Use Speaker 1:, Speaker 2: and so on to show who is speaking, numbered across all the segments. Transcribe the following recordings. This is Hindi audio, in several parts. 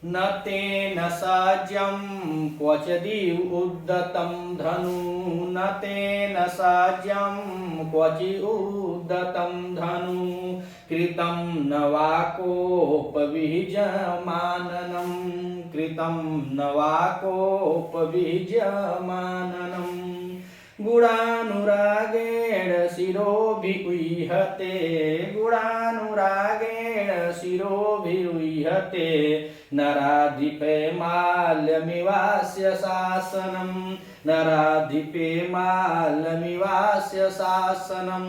Speaker 1: न तेन साज्यं क्वचिदिव उद्दतं धनु न तेन साज्यं क्वचिदुद्दतं धनु कृतं न वाकोपविजमाननं कृतं न वाकोपविजमाननं गुणानुरागेण शिरोभिउह्यते गुणानुरागेण शिरोभिउह्यते नराधिपे माल्यमिवास्य शासनम् नराधिपे माल्यमिवास्य शासनम्।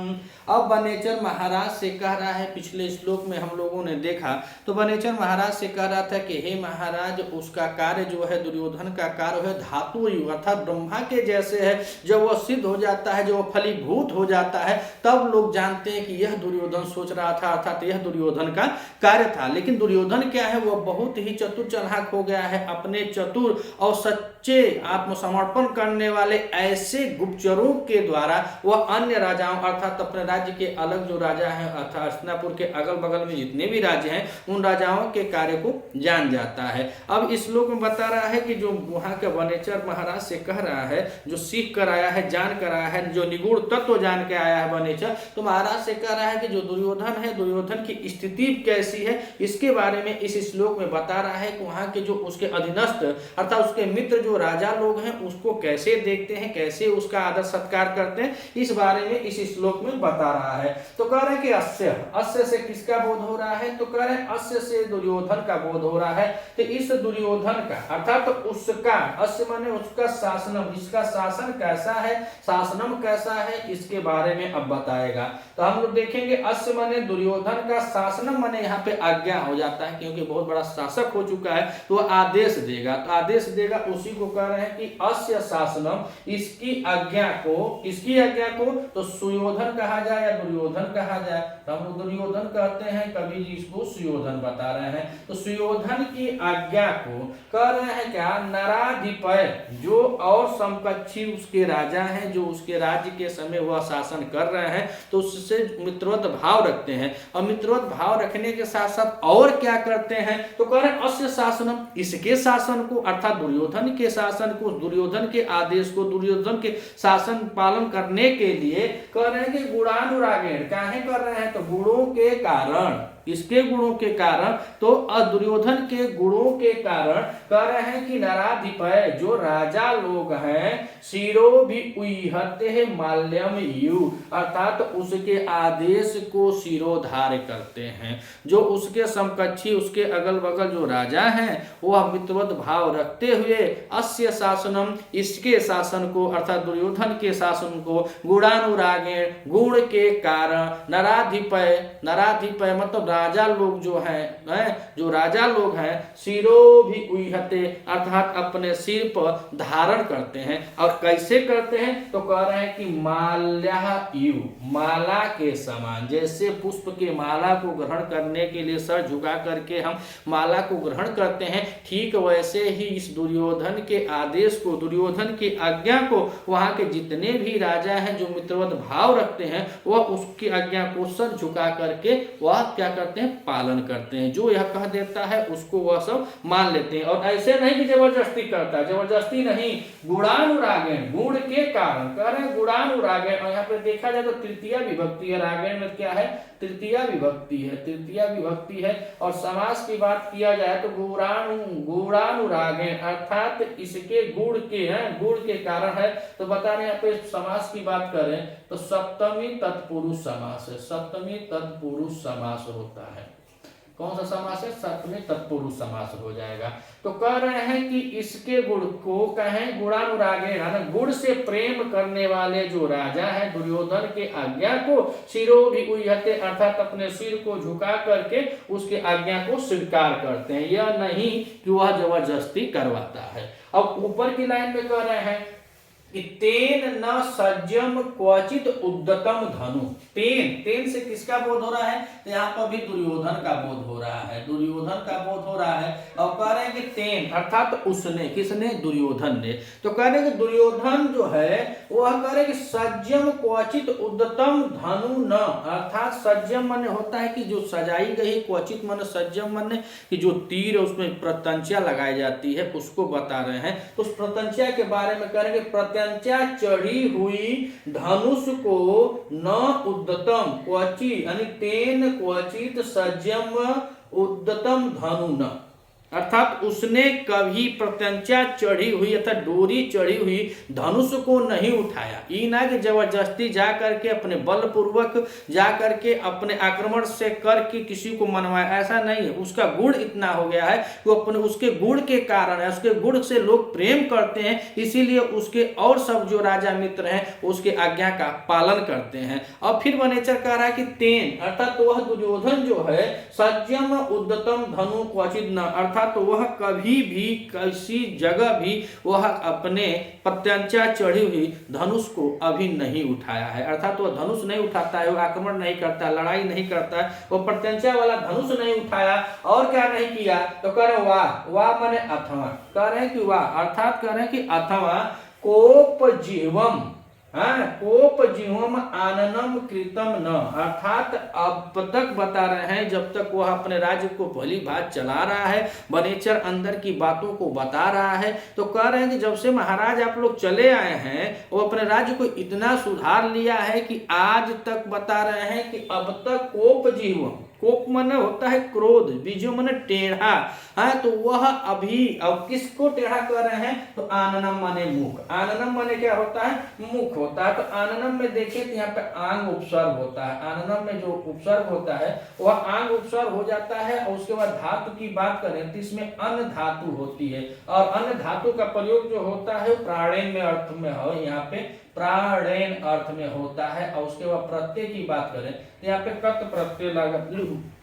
Speaker 1: अब वनेचर महाराज से कह रहा है, पिछले श्लोक में हम लोगों ने देखा तो वनेचर महाराज से कह रहा था कि हे महाराज, उसका कार्य जो है दुर्योधन का कार्य है धातु युग अर्थात ब्रह्मा के जैसे है। जब वह सिद्ध हो जाता है, जब वह फलीभूत हो जाता है, तब लोग जानते हैं कि यह दुर्योधन सोच रहा था, अर्थात यह दुर्योधन का कार्य था। लेकिन दुर्योधन क्या है, वह बहुत ही चतुर चालाक हो गया है। अपने चतुर और सच्चे आत्मसमर्पण करने वाले ऐसे गुप्तचरों के द्वारा वह अन्य राजाओं अर्थात अपने राज्य के अलग जो राजा हैं अर्थात हस्तिनापुर के अगल बगल में जितने भी राज्य हैं उन राजाओं के कार्य को जान जाता है। अब इस श्लोक में बता रहा है कि जो वहां के वनेचर महाराज से कह रहा है, जो सीख कर आया है, जान कर आया है, जो निगूढ़ तत्व जान के आया है वनेचर, तो महाराज से कह रहा है कि जो दुर्योधन है, दुर्योधन की स्थिति कैसी है इसके बारे में इस श्लोक में बता रहा है कि वहां के जो उसके अधीनस्थ अर्थात उसके मित्र जो राजा लोग हैं उसको कैसे देखते हैं, कैसे उसका आदर सत्कार करते हैं, इस बारे में इस श्लोक में बता रहा है। तो कह रहे हैं कि अस्य अस्य से किसका बोध हो रहा है, तो कह रहे हैं अस्य से दुर्योधन का बोध हो रहा है। तो इस दुर्योधन का अर्थात तो उसका, अस्य माने उसका शासनम, इसका शासन कैसा है, शासनम कैसा है, इसके बारे में अब बताएगा। तो हम लोग देखेंगे अस्य माने दुर्योधन का, शासनम माने यहाँ पे आज्ञा हो जाता है क्योंकि बहुत बड़ा शासक हो चुका है तो वह आदेश देगा, तो आदेश देगा उसी को कह रहे हैं कि अस्य शासनम, इसकी आज्ञा को, किसकी आज्ञा को, तो सुयोधन कहा जाए या दुर्योधन कहा जाए, तो हम लोग दुर्योधन कहते हैं, कवि जी इसको सुयोधन बता रहे हैं। तो सुयोधन की आज्ञा को कह रहे हैं क्या, नराधिपय जो और समकक्षी उसके राजा हैं, जो उसके राज्य के समय वह शासन कर रहे हैं, तो उससे मित्रवत भाव रखते हैं। और मित्रवत भाव रखने के साथ साथ और क्या करते हैं, तो कह रहे हैं अस्य शासनम, इसके शासन को अर्थात दुर्योधन के शासन को, दुर्योधन के आदेश को, दुर्योधन के शासन पालन करने के लिए कह रहे हैं कि गुणानुरागेण, काहे कर रहे हैं, तो गुणों के कारण, इसके गुणों के कारण, तो दुर्योधन के गुणों के कारण कह रहे हैं कि नराधिपय जो राजा लोग हैं, शिरो भी उइहते हैं माल्यम यु अर्थात उसके आदेश को शिरोधार्य करते हैं। जो उसके समकक्षी, उसके अगल बगल जो राजा हैं वह मित्रवत भाव रखते हुए अस्य शासनम, इसके शासन को अर्थात दुर्योधन के शासन को गुणानुरागेण, गुण के कारण, नराधिपय, नराधिपय मतलब राजा लोग जो हैं, जो राजा लोग हैं, शिरो भी उइहते अर्थात अपने सिर पर धारण करते हैं। और कैसे करते हैं, तो कह रहे हैं कि माल्या इव, माला के समान, जैसे पुष्प के माला को ग्रहण करने के लिए सर झुका करके हम माला को ग्रहण करते हैं, ठीक वैसे ही इस दुर्योधन के आदेश को, दुर्योधन की आज्ञा को वहां के जितने भी राजा हैं जो मित्रवत भाव रखते हैं वह उसकी आज्ञा को सर झुका करके वह क्या करते हैं, पालन करते हैं। जो यह कह देता है उसको वह सब मान लेते हैं। और ऐसे नहीं कि जबरदस्ती करता है, जबरदस्ती नहीं, गुणानुरागेण, गुण के कारण, कह रहे हैं गुणानुरागेण। और यहाँ पे देखा जाए तो तृतीया विभक्ति है, रागेण में क्या है, तृतीया विभक्ति है, तृतीया विभक्ति है। और समास की बात किया जाए तो गुणानुरागेण अर्थात इसके गुण के हैं, गुण के कारण है। तो बता रहे यहाँ पे समास की बात करें तो सप्तमी तत्पुरुष समास है, सप्तमी तत्पुरुष समास होता है। कौन सा समास है, सप्तमी तत्पुरुष समास हो जाएगा। तो कह रहे हैं कि इसके गुण को कहें गुणानुरागेण, गुण से प्रेम करने वाले जो राजा है दुर्योधन के आज्ञा को शिरो भी उइहते अर्थात अपने सिर को झुका करके उसके आज्ञा को स्वीकार करते हैं, यह नहीं कि वह जबरदस्ती करवाता है। अब ऊपर की लाइन में कह रहे हैं कि तेन न सज्जम क्वचित उद्दतम धनु। तेन से किसका बोध हो रहा है? तो यहाँ पर भी दुर्योधन का बोध हो रहा है, दुर्योधन का बोध हो रहा है। और कह रहे हैं कि तेन अर्थात उसने, किसने? दुर्योधन ने। तो कह रहे हैं कि दुर्योधन जो है वह कह रहे कि सज्जम क्वचित उद्दतम धनु न, अर्थात सज्जम मन होता है कि जो सजाई गई, क्वचित मन सज्जम मन कि जो तीर है उसमें प्रत्यंचा लगाई जाती है, उसको बता रहे हैं। तो उस प्रत्यंचा के बारे में कह रहे हैं कि प्रत्यंचा चढ़ी हुई धनुष को न उद्दतम क्वचित, यानी तेन क्वचित सज्जम उद्दतम धनु न, अर्थात उसने कभी प्रत्यंचा चढ़ी हुई अर्थात डोरी चढ़ी हुई धनुष को नहीं उठाया। ये ना कि जबरदस्ती जा करके अपने बलपूर्वक जा करके अपने आक्रमण से करके किसी को मनवाया, ऐसा नहीं है। उसका गुण इतना हो गया है वो अपने उसके गुण के कारण है, उसके गुण से लोग प्रेम करते हैं, इसीलिए उसके और सब जो राजा मित्र हैं उसके आज्ञा का पालन करते हैं। अब फिर वनेचर कह रहा है कि तेन अर्थात वह दुर्योधन जो है सज्जम उद्दतम धनु क्वचित न, अर्थात तो वह कभी भी किसी जगह भी वह अपने प्रत्यंचा चढ़ी हुई धनुष को अभी नहीं उठाया है, अर्थात वह धनुष नहीं उठाता है, वो आक्रमण नहीं करता, लड़ाई नहीं करता है, वो प्रत्यंचा वाला धनुष नहीं उठाया। और क्या नहीं किया? तो कह रहे वाह, वाह माने अथवा, कह रहे हैं कि वाह अर्थात कह रहे हैं कि अथवा कोप जीवम, कोप जीवम आननम कृतम न, अर्थात अब तक बता रहे हैं जब तक वह अपने राज्य को भली भात चला रहा है, बनेचर अंदर की बातों को बता रहा है। तो कह रहे हैं कि जब से महाराज आप लोग चले आए हैं वो अपने राज्य को इतना सुधार लिया है कि आज तक बता रहे हैं कि अब तक कोप जीवम, कोप मन होता है क्रोध, बीजो मन टेढ़ा, तो वह अभी अब किसको टेढ़ा कर रहे हैं? तो आननम माने मुख, आननम माने क्या होता है? मुख होता है। तो आननम में देखिए तो यहाँ पे आंग उपसर्ग होता है, आननम में जो उपसर्ग होता है वह आंग उपसर्ग हो जाता है। और उसके बाद धातु की बात करें तो इसमें अन्न धातु होती है, और अन्न धातु का प्रयोग जो होता है प्राणेन में अर्थ में हो, यहाँ पे प्राणेन अर्थ में होता है। और उसके बाद प्रत्यय की बात करें तो यहाँ पे कट प्रत्यय लगा,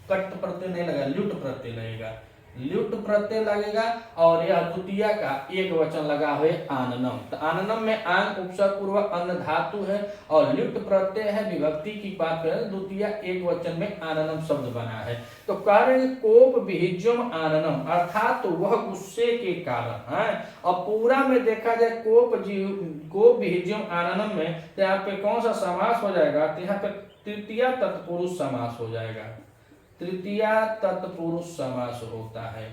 Speaker 1: कट प्रत्यय नहीं लगा, ल्युट प्रत्यय लगेगा, ल्युट प्रत्यय लगेगा। और यह द्वितीय का एक वचन लगा हुआ है आननम। तो आननम में आंग उपसर्ग पूर्वक अन्न धातु है और ल्युट प्रत्यय है। विभक्ति की बात करें द्वितीय एक वचन में आननम शब्द बना है। तो कारण कोप विहिज्यम आननम, अर्थात तो वह गुस्से के कारण है। और पूरा में देखा जाए कोप विहिज्यम आननम में तो यहाँ पे कौन सा समास हो जाएगा? तो यहाँ पे तृतीय तत्पुरुष समास हो जाएगा, तृतीय तत्पुरुष समास होता है।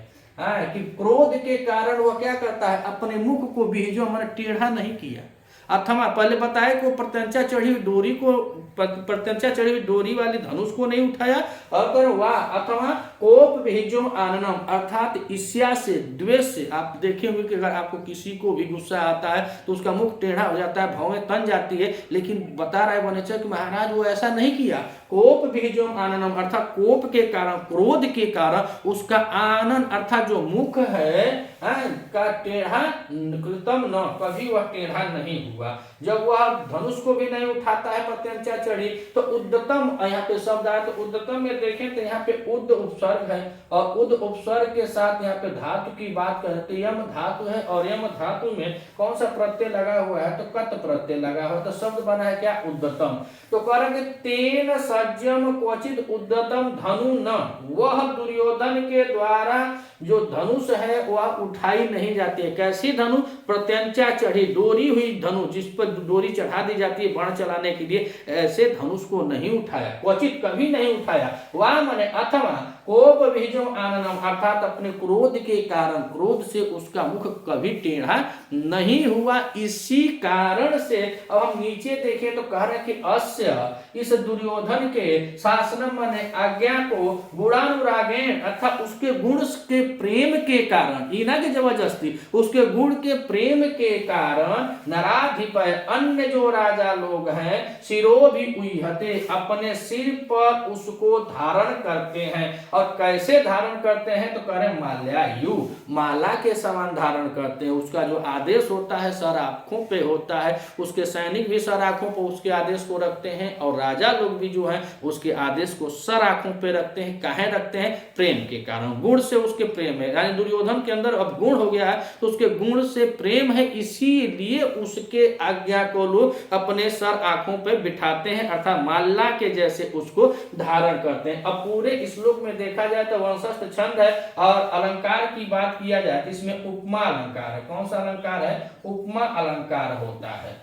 Speaker 1: कि क्रोध के कारण वह क्या करता है? अपने मुख को बीजो मैंने टेढ़ा नहीं किया। अथवा पहले बताया कि प्रत्यंचा चढ़ी हुई डोरी को, प्रत्यंचा चढ़ी हुई डोरी वाली धनुष को नहीं उठाया। और करो वाह, अथवा कोप भेजो आननम, अर्थात ईर्ष्या से, द्वेष से। आप देखे होंगे कि अगर आपको किसी को भी गुस्सा आता है तो उसका मुख टेढ़ा हो जाता है, भौहें तन जाती है, लेकिन बता रहा है वनेचर कि महाराज वो ऐसा नहीं किया। कोप भेजो आननम, अर्थात कोप के कारण, क्रोध के कारण उसका आनन अर्थात जो मुख है का टेढ़ा कृतम न, कभी वह टेढ़ा नहीं हुआ। जब वह धनुष को भी नहीं उठाता है प्रत्यंचा चढ़ी, तो उद्दतम यहाँ पे शब्द आया। तो उद्दतम में देखें तो यहाँ पे उद्द उपसर्ग है, और उद्द उपसर्ग के साथ यहाँ पे धातु की बात करें तो यम धातु है, और यम धातु में कौन सा प्रत्यय लगा हुआ है? तो कत प्रत्यय लगा हुआ है। तो शब्द बना है क्या? उद्दतम। तो करेंगे तेन सज्जम क्वचित उद्दतम धनु न, वह दुर्योधन के द्वारा जो धनुष है वह उठाई नहीं जाती है। कैसी धनु? प्रत्यंचा चढ़ी डोरी हुई धनु, जिस पर डोरी चढ़ा दी जाती है बाण चलाने के लिए, ऐसे धनुष को नहीं उठाया, क्वचित कभी नहीं उठाया। वह माने अथवा कोप विहिजो आननम, अर्थात अपने क्रोध के कारण, क्रोध से उसका मुख कभी टेढ़ा नहीं हुआ। इसी कारण से अब हम नीचे देखें तो कह रहे कि अस्य, इस दुर्योधन के शासनम माने आज्ञा को गुणानुरागेण, अर्थात उसके गुण के प्रेम के कारण, इना की जबरदस्ती, उसके गुण के प्रेम के कारण नराधिपय, अन्य जो राजा लोग हैं, शिरो भी उइहते, अपने सिर पर उसको धारण करते हैं। और और कैसे धारण करते हैं तो कह रहे माल्यायु, माला के समान धारण करते हैं। उसका जो आदेश होता है सर आंखों पे होता है, उसके सैनिक भी सर आंखों पर उसके आदेश को रखते हैं और राजा लोग भी जो है उसके आदेश को सर आंखों पे रखते हैं। काहे रखते हैं? प्रेम के कारण, गुण से उसके प्रेम है। यानी दुर्योधन के अंदर अब गुण हो गया है तो उसके गुण से प्रेम है, इसीलिए उसके आज्ञा को लोग अपने सर आंखों पे बिठाते हैं अर्थात माला के जैसे उसको धारण करते हैं। अब पूरे श्लोक में देखा जाए तो वंशस्थ छंद है और अलंकार की बात किया जाए तो इसमें उपमा अलंकार है। कौन सा अलंकार है? उपमा अलंकार होता है।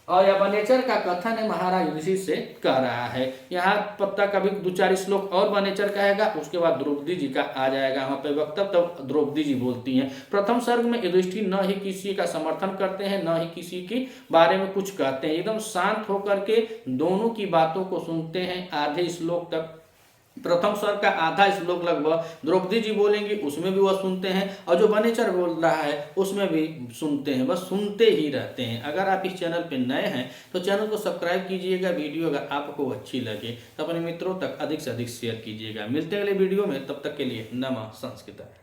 Speaker 1: और यह वनेचर का कथन है महाराज युधिष्ठिर से कह रहा है। यहाँ पत्ता कभी दो चार श्लोक और वनेचर कहेगा, उसके बाद द्रौपदी जी का आ जाएगा वहां पे वक्तव्य। तब द्रौपदी जी बोलती हैं। प्रथम सर्ग में युधिष्ठिर न ही किसी का समर्थन करते हैं न ही किसी के बारे में कुछ कहते हैं, एकदम शांत होकर के दोनों की बातों को सुनते हैं। आधे श्लोक तक प्रथम स्वर का आधा श्लोक लगभग द्रौपदी जी बोलेंगी, उसमें भी वह सुनते हैं और जो वनेचर बोल रहा है उसमें भी सुनते हैं, बस सुनते ही रहते हैं। अगर आप इस चैनल पर नए हैं तो चैनल को सब्सक्राइब कीजिएगा। वीडियो अगर आपको अच्छी लगे तो अपने मित्रों तक अधिक से अधिक शेयर कीजिएगा। मिलते हैं अगले वीडियो में, तब तक के लिए नमः संस्कृत।